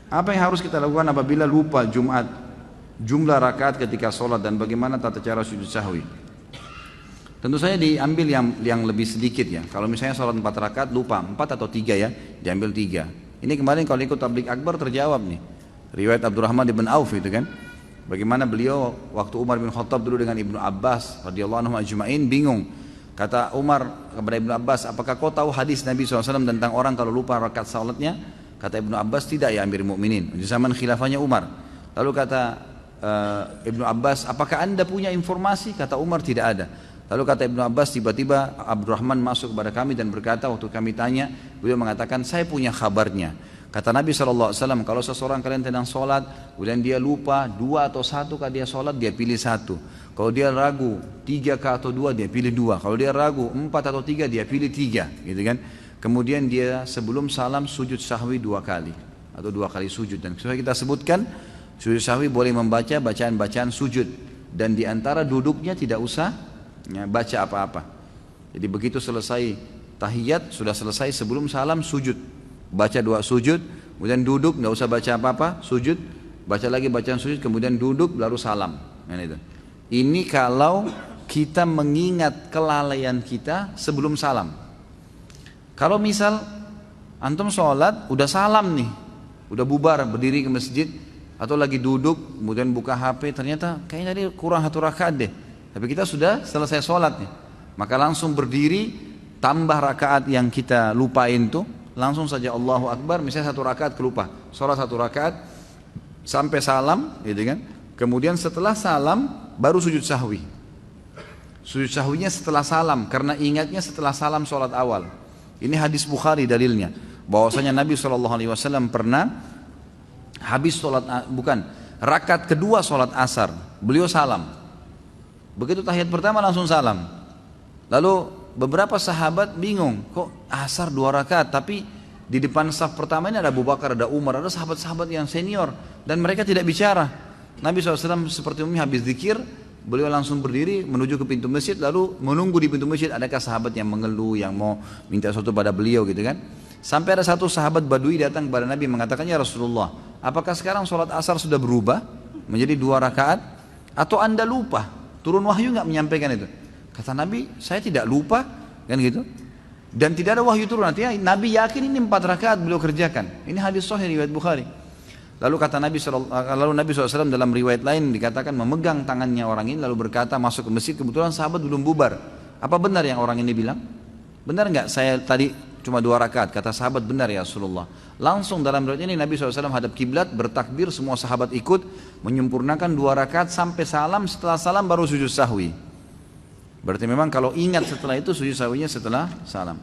Apa yang harus kita lakukan apabila lupa Jumat, jumlah rakaat ketika sholat dan bagaimana tata cara sujud sahwi? Tentu saja diambil yang lebih sedikit ya. Kalau misalnya sholat 4 rakaat lupa 4 atau 3 ya, diambil 3. Ini kemarin kalau ikut tablik akbar terjawab nih. Riwayat Abdurrahman bin Auf itu kan. Bagaimana beliau waktu Umar bin Khattab dulu dengan Ibnu Abbas radhiyallahu anhu ajma'in bingung. Kata Umar kepada Ibnu Abbas, apakah kau tahu hadis Nabi SAW tentang orang kalau lupa rakaat salatnya? Kata Ibnu Abbas, tidak ya Amir Mukminin. Di zaman khilafahnya Umar. Lalu kata Ibnu Abbas, apakah anda punya informasi? Kata Umar, tidak ada. Lalu kata Ibnu Abbas, tiba-tiba Abdurrahman masuk kepada kami dan berkata, waktu kami tanya, beliau mengatakan, saya punya kabarnya. Kata Nabi SAW, kalau seseorang kalian sedang sholat, kemudian dia lupa 2 atau 1 kali dia sholat, dia pilih 1. Kalau dia ragu 3 atau 2, dia pilih 2. Kalau dia ragu 4 atau 3, dia pilih 3, gitu kan? Kemudian dia sebelum salam sujud sahwi 2 kali atau 2 kali sujud. Dan sesuai kita sebutkan, sujud sahwi boleh membaca bacaan-bacaan sujud dan diantara duduknya tidak usah ya, baca apa-apa. Jadi begitu selesai tahiyat, sudah selesai sebelum salam sujud, baca 2 sujud, kemudian duduk, nggak usah baca apa-apa, sujud, baca lagi bacaan sujud, kemudian duduk lalu salam. Ini kalau kita mengingat kelalaian kita sebelum salam. Kalau misal antum sholat udah salam nih, udah bubar berdiri ke masjid atau lagi duduk kemudian buka HP, ternyata kayaknya tadi kurang 1 rakaat deh, tapi kita sudah selesai sholat nih, maka langsung berdiri tambah rakaat yang kita lupain tuh, langsung saja Allahu Akbar. Misalnya 1 rakaat kelupa, sholat 1 rakaat sampai salam gitu kan, kemudian setelah salam baru sujud sahwi. Sujud sahwinya setelah salam karena ingatnya setelah salam sholat awal. Ini hadis Bukhari dalilnya, bahwasanya Nabi SAW pernah habis sholat, rakaat kedua sholat asar, beliau salam. Begitu tahiyat pertama langsung salam. Lalu beberapa sahabat bingung, kok asar 2 rakaat, tapi di depan saf pertama ini ada Abu Bakar, ada Umar, ada sahabat-sahabat yang senior, dan mereka tidak bicara. Nabi SAW seperti umumnya habis zikir, beliau langsung berdiri menuju ke pintu masjid, lalu menunggu di pintu masjid adakah sahabat yang mengeluh, yang mau minta sesuatu pada beliau gitu kan. Sampai ada satu sahabat Badui datang kepada Nabi mengatakan, ya Rasulullah, apakah sekarang sholat asar sudah berubah menjadi 2 rakaat atau anda lupa? Turun wahyu nggak menyampaikan itu? Kata Nabi, saya tidak lupa kan gitu. Dan tidak ada wahyu turun, artinya Nabi yakin ini 4 rakaat beliau kerjakan. Ini hadis sahih riwayat Bukhari. Lalu kata Nabi SAW dalam riwayat lain dikatakan memegang tangannya orang ini lalu berkata masuk ke masjid, kebetulan sahabat belum bubar. Apa benar yang orang ini bilang? Benar nggak saya tadi cuma 2 rakaat? Kata sahabat, benar ya Rasulullah. Langsung dalam riwayat ini Nabi SAW hadap kiblat, bertakbir, semua sahabat ikut, menyempurnakan 2 rakaat sampai salam, setelah salam baru sujud sahwi. Berarti memang kalau ingat setelah itu sujud sahwinya setelah salam.